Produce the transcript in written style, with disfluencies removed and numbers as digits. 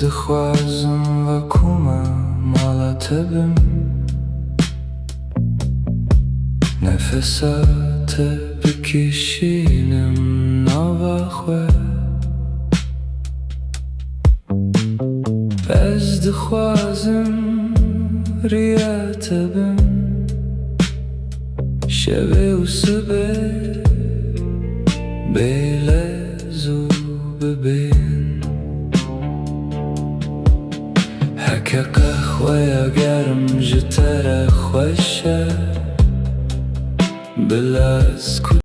dixwazim vekuma mala te bim, nefesa te bikişînim nava xwe. Ez dixwazim riya te bim, şevê û sibê bêlez û bibên. Heke qehweya germ ji te re xweş e, bilez